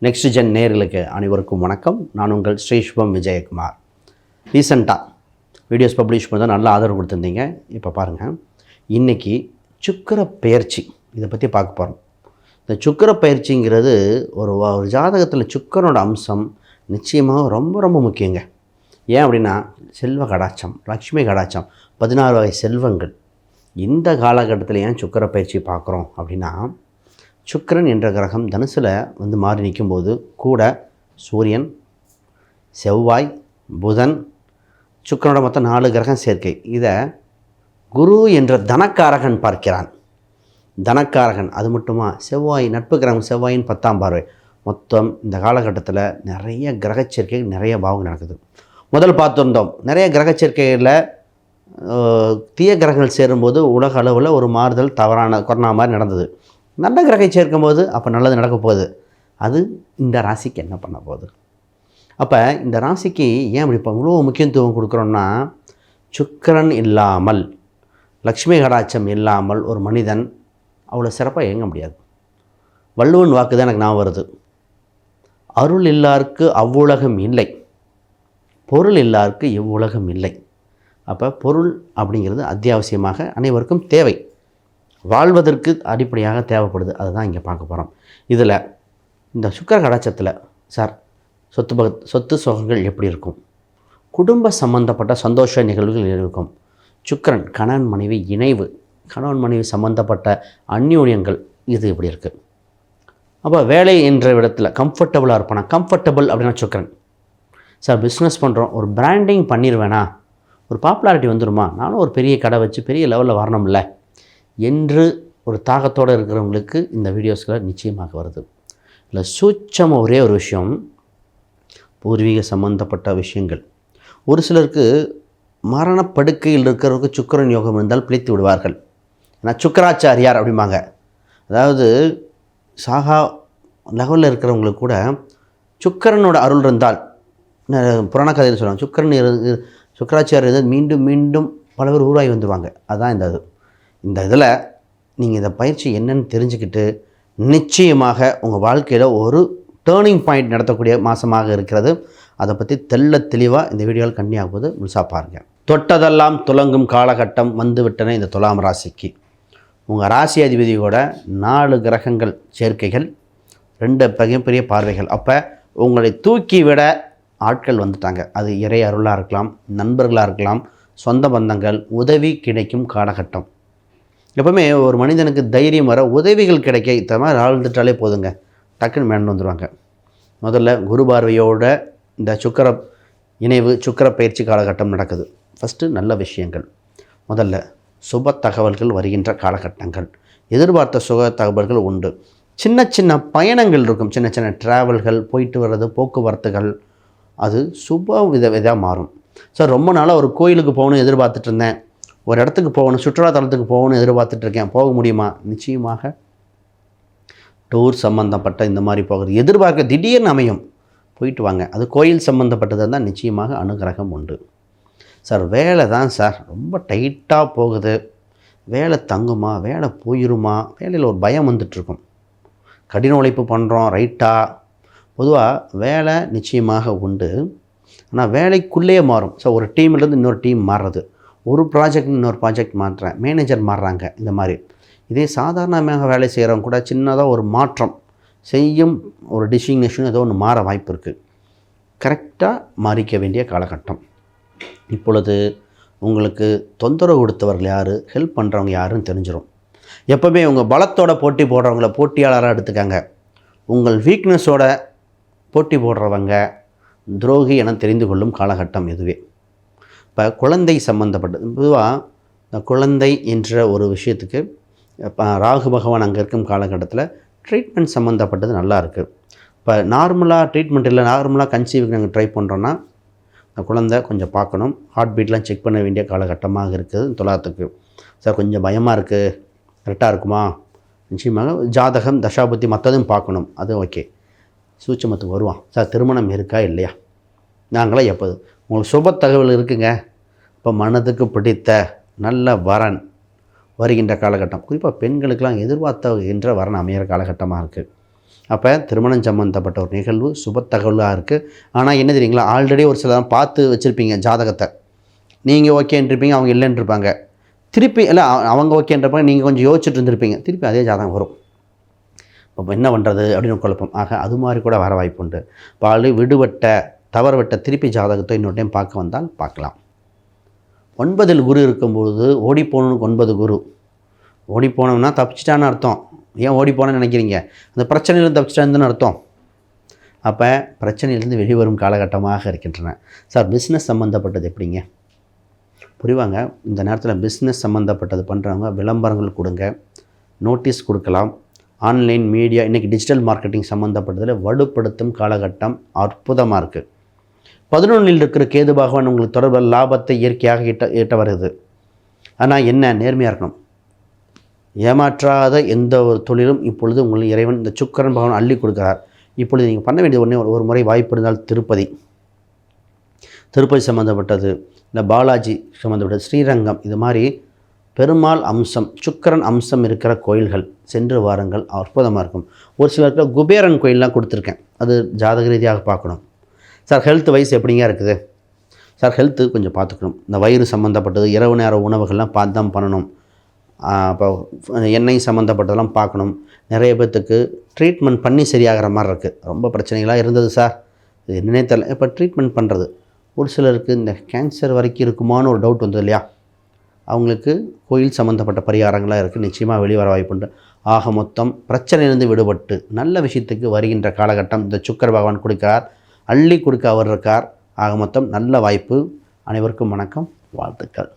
Next gen நேயர்களுக்கு அனைவருக்கும் வணக்கம். நான் உங்கள் ஸ்ரீஷ்வம் விஜயகுமார். ரீசெண்டாக வீடியோஸ் பப்ளிஷ் பண்ணி தான் நல்லா ஆதரவு கொடுத்துருந்தீங்க. இப்போ பாருங்கள், இன்றைக்கி சுக்கிர பெயர்ச்சி இதை பற்றி பார்க்க போகிறோம். இந்த சுக்கிர பெயர்ச்சிங்கிறது ஒரு ஜாதகத்தில் சுக்கிரனோட அம்சம் நிச்சயமாக ரொம்ப ரொம்ப முக்கியங்க. ஏன் அப்படின்னா, செல்வ கடாட்சம், லக்ஷ்மி கடாட்சம், 16 வகை செல்வங்கள். இந்த காலகட்டத்தில் ஏன் சுக்கிர பயிற்சி பார்க்குறோம் அப்படின்னா, சுக்கிரன் என்ற கிரகம் தனுசில் மாறி நிற்கும்போது கூட சூரியன், செவ்வாய், புதன், சுக்கிரனோட மொத்தம் 4 கிரகம் சேர்க்கை. இதை குரு என்ற தனக்காரகன் பார்க்கிறான். தனக்காரகன் அது மட்டுமா, செவ்வாய் நட்பு கிரகம், செவ்வாயின் 10ஆம் பார்வை. மொத்தம் இந்த காலகட்டத்தில் நிறைய கிரக சேர்க்கை, நிறைய பாவங்கள் நடக்குது. முதல் பார்த்துருந்தோம், நிறைய கிரக சேர்க்கைகளில் தீய கிரகங்கள் சேரும்போது உலக அளவில் ஒரு மாறுதல், தவறான கொரோனா மாதிரி நடந்தது. நல்ல கிரகம் சேர்க்கும்போது அப்போ நல்லது நடக்க போகுது. அது இந்த ராசிக்கு என்ன பண்ண போகுது? அப்போ இந்த ராசிக்கு ஏன் இப்படி இப்போ இவ்வளோ முக்கியத்துவம் கொடுக்குறோன்னா, சுக்கிரன் இல்லாமல், லக்ஷ்மி கடாட்சம் இல்லாமல் ஒரு மனிதன் அவ்வளோ சிறப்பாக இயங்க முடியாது. வள்ளுவன் வாக்கு தான் எனக்கு ஞாபகம் வருது. அருள் இல்லாருக்கு அவ்வுலகம் இல்லை, பொருள் இல்லாருக்கு இவ்வுலகம் இல்லை. அப்போ பொருள் அப்படிங்கிறது அத்தியாவசியமாக அனைவருக்கும் தேவை, வாழ்வதற்கு அடிப்படையாக தேவைப்படுது. அதுதான் இங்கே பார்க்க போகிறோம். இதில் இந்த சுக்கிர கடாட்சத்தில் சார் சொத்து சுகங்கள் எப்படி இருக்கும், குடும்ப சம்பந்தப்பட்ட சந்தோஷ நிகழ்வுகள் இருக்கும், சுக்கிரன் கணவன் மனைவி இணைவு, கணவன் மனைவி சம்பந்தப்பட்ட அந்யோன்யங்கள் இது எப்படி இருக்குது. அப்போ வேலை என்ற இடத்துல கம்ஃபர்டபுளாக இருப்பானா, கம்ஃபர்டபுள் அப்படின்னா சுக்கிரன். சார் பிஸ்னஸ் பண்ணுறோம், ஒரு பிராண்டிங் பண்ணிடுவேனா, ஒரு பாப்புலாரிட்டி வந்துடுமா, நானும் ஒரு பெரிய கடை வச்சு பெரிய லெவலில் வரணும்ல என்று ஒரு தாகத்தோடு இருக்கிறவங்களுக்கு இந்த வீடியோஸ்களை நிச்சயமாக வருது. இல்லை சூட்சமாக ஒரே ஒரு விஷயம், பூர்வீக சம்பந்தப்பட்ட விஷயங்கள். ஒரு சிலருக்கு மரணப்படுக்கையில் இருக்கிறவருக்கு சுக்கிரன் யோகம் இருந்தால் பிழைத்து விடுவார்கள். ஏன்னா சுக்கராச்சாரியார் அப்படிம்பாங்க. அதாவது சாகா லெவலில் இருக்கிறவங்களுக்கு கூட சுக்கிரனோட அருள் இருந்தால், புராண கதையில் சொல்லுவாங்க, சுக்கராச்சாரியர் மீண்டும் மீண்டும் பல பேர் உருவாகி வந்துடுவாங்க. அதுதான் இந்த இதில் நீங்கள் இந்த பயிற்சி என்னன்னு தெரிஞ்சுக்கிட்டு நிச்சயமாக உங்கள் வாழ்க்கையில் ஒரு டேர்னிங் பாயிண்ட் நடத்தக்கூடிய மாதமாக இருக்கிறது. அதை பற்றி தெளிவாக இந்த வீடியோவில் கண்டியாக போது முழுசாக பாருங்கள். தொட்டதெல்லாம் துலங்கும் காலகட்டம் வந்துவிட்டன இந்த துலாம் ராசிக்கு. உங்கள் ராசி அதிபதியோட 4 கிரகங்கள் சேர்க்கைகள், 2 பெரிய பார்வைகள். அப்போ உங்களை தூக்கி விட ஆட்கள் வந்துட்டாங்க. அது இறை அருளாக இருக்கலாம், நண்பர்களாக இருக்கலாம், சொந்த பந்தங்கள், உதவி கிடைக்கும் காலகட்டம். எப்போவுமே ஒரு மனிதனுக்கு தைரியம் வர உதவிகள் கிடைக்க இந்த மாதிரி ஆழ்ந்துட்டாலே போதுங்க, டக்குன்னு மேலே வந்துடுவாங்க. முதல்ல குரு பார்வையோட இந்த சுக்கிர இணைவு, சுக்கிர பயிற்சி காலகட்டம் நடக்குது. ஃபஸ்ட்டு நல்ல விஷயங்கள், முதல்ல சுப தகவல்கள் வருகின்ற காலகட்டங்கள், எதிர்பார்த்த சுக தகவல்கள் உண்டு. சின்ன சின்ன பயணங்கள் இருக்கும், சின்ன சின்ன ட்ராவல்கள், போயிட்டு வர்றது, போக்குவரத்துகள், அது சுப விதமாக மாறும். சார் ரொம்ப நாளாக ஒரு கோயிலுக்கு போகணும்னு எதிர்பார்த்துட்டு இருந்தேன், ஒரு இடத்துக்கு போகணும், சுற்றுலாத்தலத்துக்கு போகணும்னு எதிர்பார்த்துட்ருக்கேன், போக முடியுமா? நிச்சயமாக டூர் சம்மந்தப்பட்ட இந்த மாதிரி போகிறது எதிர்பார்க்க திடீர்னு அமையும், போயிட்டு வாங்க. அது கோயில் சம்மந்தப்பட்டதாக தான் நிச்சயமாக அனுகிரகம் உண்டு. சார் வேலை தான் சார் ரொம்ப டைட்டாக போகுது, வேலை தங்குமா, வேலை போயிருமா, வேலையில் ஒரு பயம் வந்துட்டுருக்கும். கடின உழைப்பு பண்ணுறோம் ரைட்டாக, பொதுவாக வேலை நிச்சயமாக உண்டு. ஆனால் வேலைக்குள்ளேயே மாறும். ஸோ ஒரு டீம்லேருந்து இன்னொரு டீம் மாறுறது, ஒரு ப்ராஜெக்ட் இன்னொரு ப்ராஜெக்ட் மாற்றுறேன், மேனேஜர் மாறுறாங்க. இந்த மாதிரி இதே சாதாரணமாக வேலை செய்கிறவங்க கூட சின்னதாக ஒரு மாற்றம் செய்யும், ஒரு டிசிக்னேஷன் ஏதோ ஒன்று மாற வாய்ப்பு இருக்குது. கரெக்டாக மாறிக்க வேண்டிய காலகட்டம். இப்பொழுது உங்களுக்கு தொந்தரவு கொடுத்தவர்கள் யார், ஹெல்ப் பண்ணுறவங்க யாருன்னு தெரிஞ்சிடும். எப்போவுமே உங்கள் பலத்தோட போட்டி போடுறவங்கள போட்டியாளராக எடுத்துக்காங்க. உங்கள் வீக்னஸோட போட்டி போடுறவங்க துரோகி என தெரிந்து கொள்ளும் காலகட்டம் இதுவே. இப்போ குழந்தை சம்மந்தப்பட்டது, பொதுவாக இந்த குழந்தை என்ற ஒரு விஷயத்துக்கு ராகு பகவான் அங்கே இருக்கும் காலகட்டத்தில் ட்ரீட்மெண்ட் சம்மந்தப்பட்டது நல்லா இருக்குது. இப்போ நார்மலாக ட்ரீட்மெண்ட் இல்லை, நார்மலாக கன்சீவிங் நாங்கள் ட்ரை பண்ணுறோன்னா அந்த குழந்தை கொஞ்சம் பார்க்கணும், ஹார்ட் பீட்லாம் செக் பண்ண வேண்டிய காலகட்டமாக இருக்குது துலாத்துக்கு. சார் கொஞ்சம் பயமாக இருக்குது, கரெக்டாக இருக்குமா? நிச்சயமாக ஜாதகம், தசாபுத்தி மற்றதும் பார்க்கணும், அது ஓகே. சூட்சமத்துக்கு வருவான். சார் திருமணம் இருக்கா இல்லையா, நாங்களாம் எப்போது உங்களுக்கு சுப தகவல் இருக்குங்க. இப்போ மனதுக்கு பிடித்த நல்ல வரன் வருகின்ற காலகட்டம், குறிப்பாக பெண்களுக்கெல்லாம் எதிர்பார்த்த வரன் அமையிற காலகட்டமாக இருக்குது. அப்போ திருமணம் சம்மந்தப்பட்ட ஒரு நிகழ்வு சுப தகவலாக இருக்குது. ஆனால் என்ன தெரியுங்களா, ஆல்ரெடி ஒரு சிலர் பார்த்து வச்சுருப்பீங்க ஜாதகத்தை, நீங்கள் ஓகேன்றிருப்பீங்க, அவங்க இல்லைன்றிருப்பாங்க. திருப்பி இல்லை அவங்க ஓகேன்றப்ப நீங்கள் கொஞ்சம் யோசிச்சுட்டு இருந்திருப்பீங்க, திருப்பி அதே ஜாதகம் வரும். அப்போ என்ன பண்ணுறது அப்படின்னு குழப்பம். ஆக அது மாதிரி கூட வர வாய்ப்பு உண்டு. இப்போ விடுபட்ட தவறுவிட்ட திருப்பி ஜாதகத்தை இன்னொரு டைம் பார்க்க வந்தால் பார்க்கலாம். 9 குரு இருக்கும்பொழுது ஓடிப்போகணுன்னு 9 குரு. ஓடிப்போனோம்னா தப்பிச்சிட்டான்னு அர்த்தம். ஏன் ஓடிப்போனேன்னு நினைக்கிறீங்க? அந்த பிரச்சனையிலேருந்து தப்பிச்சிட்டான்னு அர்த்தம். அப்போ பிரச்சனையிலேருந்து வெளிவரும் காலகட்டமாக இருக்கின்றன. சார் பிஸ்னஸ் சம்மந்தப்பட்டது எப்படிங்க? புரிவாங்க. இந்த நேரத்தில் பிஸ்னஸ் சம்மந்தப்பட்டது பண்ணுறவங்க விளம்பரங்கள் கொடுங்க, நோட்டீஸ் கொடுக்கலாம். ஆன்லைன் மீடியா இன்றைக்கி டிஜிட்டல் மார்க்கெட்டிங் சம்மந்தப்பட்டதில் வலுப்படுத்தும் காலகட்டம் அற்புதமாக இருக்குது. 11 இருக்கிற கேது பகவான் உங்களுக்கு தொடர்பு லாபத்தை இயற்கையாக ஈட்ட வருது. ஆனால் என்ன, நேர்மையாக இருக்கணும். ஏமாற்றாத எந்த ஒரு தொழிலும் இப்பொழுது உங்களுக்கு இறைவன் இந்த சுக்கிரன் பகவான் அள்ளி கொடுக்குறார். இப்பொழுது நீங்கள் பண்ண வேண்டியது ஒரு முறை வாய்ப்பு இருந்தால் திருப்பதி சம்மந்தப்பட்டது, இல்லை பாலாஜி சம்மந்தப்பட்டது, ஸ்ரீரங்கம், இது மாதிரி பெருமாள் அம்சம் சுக்கிரன் அம்சம் இருக்கிற கோயில்கள் சென்று வாருங்கள், அற்புதமாக இருக்கும். ஒரு சிலருக்கு குபேரன் கோயிலெலாம் கொடுத்துருக்கேன், அது ஜாதக ரீதியாக பார்க்கணும். சார் ஹெல்த் வைஸ் எப்படிங்க இருக்குது? சார் ஹெல்த்து கொஞ்சம் பார்த்துக்கணும். இந்த வயிறு சம்மந்தப்பட்டது, இரவு நேர உணவுகள்லாம் பார்த்து தான் பண்ணணும். அப்போ எண்ணெய் சம்மந்தப்பட்டதெல்லாம் பார்க்கணும். நிறைய பேர்த்துக்கு ட்ரீட்மெண்ட் பண்ணி சரியாகிற மாதிரி இருக்குது. ரொம்ப பிரச்சனைகளாக இருந்தது சார், இது என்னன்னே தெரியல, இப்போ ட்ரீட்மெண்ட் பண்ணுறது. ஒரு சிலருக்கு இந்த கேன்சர் வரைக்கும் இருக்குமான்னு ஒரு டவுட் வந்தது இல்லையா, அவங்களுக்கு கோயில் சம்மந்தப்பட்ட பரிகாரங்களாக இருக்குது, நிச்சயமாக வெளிவர வாய்ப்புண்டு. ஆக மொத்தம் பிரச்சனையிலிருந்து விடுபட்டு நல்ல விஷயத்துக்கு வருகின்ற காலகட்டம் இந்த சுக்கிர பகவான் கொடுக்கிறார், அள்ளி கொடுக்க அவர் இருக்கார். ஆக மொத்தம் நல்ல வாய்ப்பு. அனைவருக்கும் வணக்கம், வாழ்த்துக்கள்.